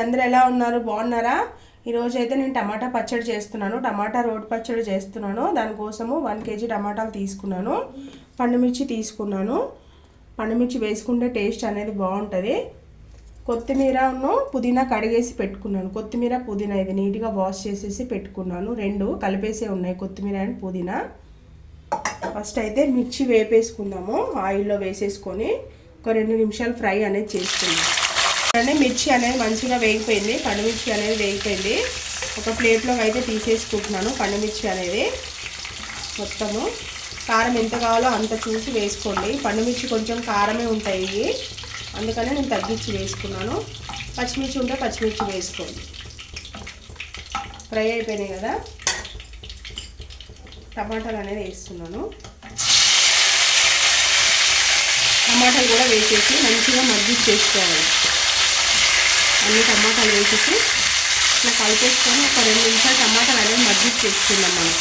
అందరూ ఎలా ఉన్నారు? బాగున్నారా? ఈరోజు అయితే నేను టమాటా పచ్చడి చేస్తున్నాను. టమాటా రోటి పచ్చడి చేస్తున్నాను. దానికోసము 1 kg టమాటాలు తీసుకున్నాను. పండుమిర్చి తీసుకున్నాను. పండుమిర్చి వేసుకుంటే టేస్ట్ అనేది బాగుంటుంది. కొత్తిమీరను పుదీనా కడిగేసి పెట్టుకున్నాను. కొత్తిమీర పుదీనా ఇది నీట్గా వాష్ చేసేసి పెట్టుకున్నాను. 2 కలిపేసే ఉన్నాయి, కొత్తిమీర అండ్ పుదీనా. ఫస్ట్ అయితే మిర్చి వేపేసుకుందాము. ఆయిల్లో వేసేసుకొని ఒక 2 నిమిషాలు ఫ్రై అనేది చేసుకుందాం. మిర్చి అనేది మంచిగా వేగిపోయింది, పండుమిర్చి అనేది వేగిపోయింది. ఒక ప్లేట్లోకి అయితే తీసేసుకుంటున్నాను పండుమిర్చి అనేది. మొత్తము కారం ఎంత కావాలో అంత చూసి వేసుకోండి. పండుమిర్చి కొంచెం కారమే ఉంటాయి, అందుకనే నేను తగ్గించి వేసుకున్నాను. పచ్చిమిర్చి ఉంటే పచ్చిమిర్చి వేసుకోండి. ఫ్రై అయిపోయినాయి కదా, టమాటాలు అనేది వేస్తున్నాను. టమాటాలు కూడా వేసేసి మంచిగా మగ్గిచ్చేసుకోవాలి. అన్ని టమాటాలు వేసేసి ఇట్లా కలిపేసుకొని ఒక 2 నిమిషాలు టమాటాలు అనేది మగ్గిచ్చేసుకుందాం మనం.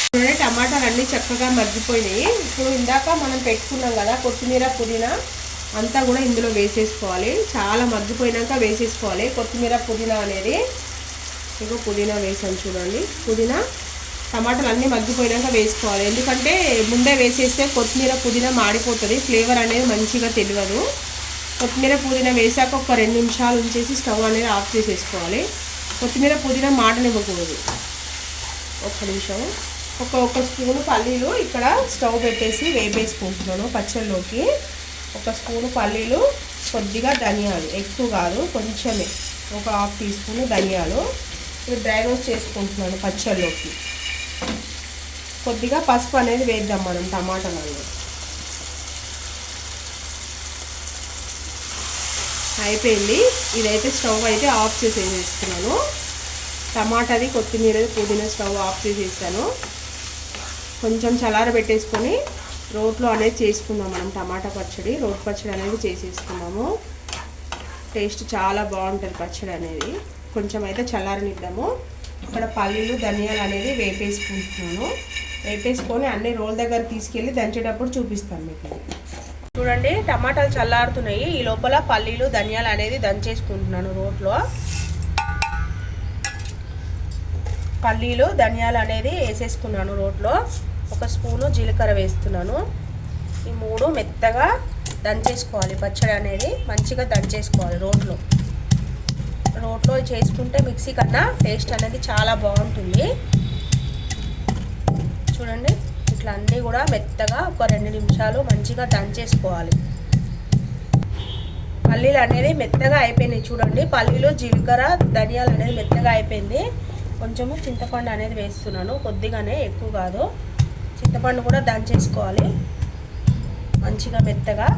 చూడండి, టమాటాలు అన్నీ చక్కగా మగ్గిపోయినాయి. ఇప్పుడు ఇందాక మనం పెట్టుకున్నాం కదా కొత్తిమీర పుదీనా అంతా కూడా ఇందులో వేసేసుకోవాలి. చాలా మగ్గిపోయినాక వేసేసుకోవాలి కొత్తిమీర పుదీనా అనేది. ఇగో పుదీనా వేసాను చూడండి. పుదీనా టమాటాలు అన్నీ మగ్గిపోయినాక వేసుకోవాలి, ఎందుకంటే ముందే వేసేస్తే కొత్తిమీర పుదీనా మాడిపోతుంది, ఫ్లేవర్ అనేది మంచిగా తెలియదు. కొత్తిమీర పుదీనా వేసాక ఒక 2 నిమిషాలు ఉంచేసి స్టవ్ అనేది ఆఫ్ చేసేసుకోవాలి. కొత్తిమీర పుదీనా మాడనివ్వకూడదు. 1 నిమిషం. ఒక స్పూను పల్లీలు ఇక్కడ స్టవ్ పెట్టేసి వేపేసుకుంటున్నాను పచ్చళ్ళలోకి. 1 స్పూను పల్లీలు, కొద్దిగా ధనియాలు, ఎక్కువ కాదు కొంచెమే, ఒక 1/2 టీ స్పూను ధనియాలు. ఇప్పుడు డ్రై రోస్ట్ చేసుకుంటున్నాను పచ్చళ్ళలోకి. కొద్దిగా పసుపు అనేది వేద్దాం మనం టమాటాలలో. అయిపోయింది. ఇదైతే స్టవ్ అయితే ఆఫ్ చేసేస్తున్నాను. టమాటాది కొత్తిమీర పుదీనా స్టవ్ ఆఫ్ చేసేసాను. కొంచెం చల్లారబెట్టేసుకొని రోట్లో అనేది చేసుకుందాం మనం టమాటా పచ్చడి. రోటి పచ్చడి అనేది చేసేసుకున్నాము. టేస్ట్ చాలా బాగుంటుంది పచ్చడి అనేది. కొంచెం అయితే చల్లారనిద్దాము. ఇక్కడ పల్లీలు ధనియాలు అనేది వేపేసుకుంటున్నాను. వేపేసుకొని అన్ని రోల్ దగ్గర తీసుకెళ్ళి దంచేటప్పుడు చూపిస్తాను మీకు. చూడండి, టమాటాలు చల్లారుతున్నాయి. ఈ లోపల పల్లీలు ధనియాలు అనేది దంచేసుకుంటున్నాను రోట్లో. పల్లీలు ధనియాలు అనేది వేసేసుకున్నాను రోట్లో. 1 స్పూను జీలకర్ర వేస్తున్నాను. ఈ 3 మెత్తగా దంచేసుకోవాలి. పచ్చడి అనేది మంచిగా దంచేసుకోవాలి రోట్లో. రోట్లో చేసుకుంటే మిక్సీ కన్నా టేస్ట్ అనేది చాలా బాగుంటుంది. చూడండి, ఇట్లా అన్నీ కూడా మెత్తగా ఒక 2 నిమిషాలు మంచిగా దంచేసుకోవాలి. పల్లీలు అనేది మెత్తగా అయిపోయినాయి. చూడండి, పల్లీలు జీలకర్ర ధనియాలు అనేది మెత్తగా అయిపోయింది. కొంచెము చింతపండు అనేది వేస్తున్నాను, కొద్దిగానే, ఎక్కువ కాదు. చింతపండు కూడా దంచేసుకోవాలి మంచిగా మెత్తగా.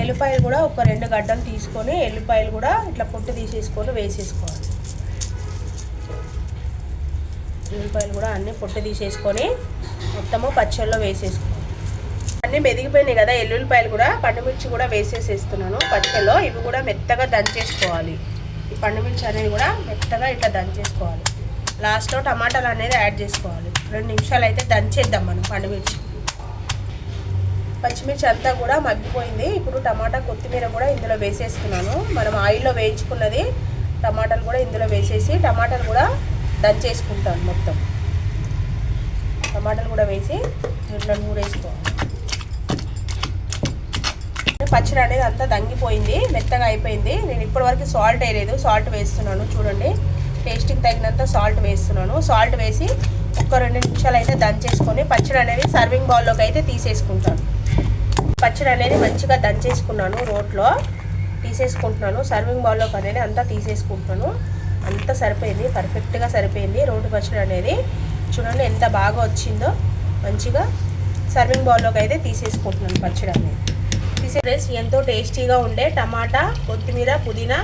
ఎల్లిపాయలు కూడా ఒక 2 గడ్డలు తీసుకొని ఎల్లిపాయలు కూడా ఇట్లా పొట్టు తీసేసుకొని వేసేసుకోవాలి. ఎల్లిపాయలు కూడా అన్నీ పొట్టు తీసేసుకొని మొత్తము పచ్చళ్ళలో వేసేసుకోవాలి. అన్నీ మెదిగిపోయినాయి కదా ఎల్లుల్లిపాయలు కూడా. పండుమిర్చి కూడా వేసేసేస్తున్నాను పచ్చళ్ళలో. ఇవి కూడా మెత్తగా దంచేసుకోవాలి. ఈ పండుమిర్చి అనేది కూడా మెత్తగా ఇట్లా దంచేసుకోవాలి. లాస్ట్లో టమాటాలు అనేది యాడ్ చేసుకోవాలి. 2 నిమిషాలు అయితే దంచేద్దాం మనం పండుమిర్చి. పచ్చిమిర్చి అంతా కూడా మగ్గిపోయింది. ఇప్పుడు టమాటా కొత్తిమీర కూడా ఇందులో వేసేస్తున్నాను. మనం ఆయిల్లో వేయించుకున్నది టమాటాలు కూడా ఇందులో వేసేసి టమాటాలు కూడా దంచేసుకుంటాను. మొత్తం టమాటాలు కూడా వేసి ఇట్లా నూరేసుకోవాలి. పచ్చడి అనేది అంతా దంగిపోయింది, మెత్తగా అయిపోయింది. నేను ఇప్పటివరకు సాల్ట్ వేయలేదు, సాల్ట్ వేస్తున్నాను. చూడండి, టేస్ట్కి తగినంత సాల్ట్ వేస్తున్నాను. సాల్ట్ వేసి ఒక 2 నిమిషాలు అయితే దంచేసుకొని పచ్చడి అనేది సర్వింగ్ బౌల్లోకి అయితే తీసేసుకుంటాను. పచ్చడి అనేది మంచిగా దంచేసుకున్నాను, రోట్లో తీసేసుకుంటున్నాను. సర్వింగ్ బౌల్లోకి అనేది అంతా తీసేసుకుంటున్నాను. అంతా సరిపోయింది, పర్ఫెక్ట్గా సరిపోయింది రోటి పచ్చడి అనేది. చూడండి ఎంత బాగా వచ్చిందో. మంచిగా సర్వింగ్ బౌల్లోకి అయితే తీసేసుకుంటున్నాను పచ్చడి అనేది. ఫ్రెండ్స్, ఎంతో టేస్టీగా ఉండే టమాటా కొత్తిమీర పుదీనా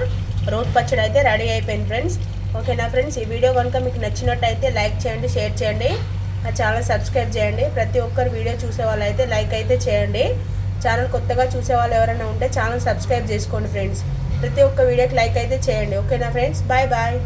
రోటి పచ్చడి అయితే రెడీ అయిపోయింది ఫ్రెండ్స్. ఓకేనా ఫ్రెండ్స్, ఈ వీడియో కనుక మీకు నచ్చినట్టయితే లైక్ చేయండి, షేర్ చేయండి, నా ఛానల్ సబ్స్క్రైబ్ చేయండి. ప్రతి ఒక్కరు వీడియో చూసే వాళ్ళు అయితే లైక్ అయితే చేయండి. ఛానల్ కొత్తగా చూసే వాళ్ళు ఎవరైనా ఉంటే ఛానల్ సబ్స్క్రైబ్ చేసుకోండి ఫ్రెండ్స్. ప్రతి ఒక్క వీడియోకి లైక్ అయితే చేయండి. ఓకేనా ఫ్రెండ్స్, బాయ్ బాయ్.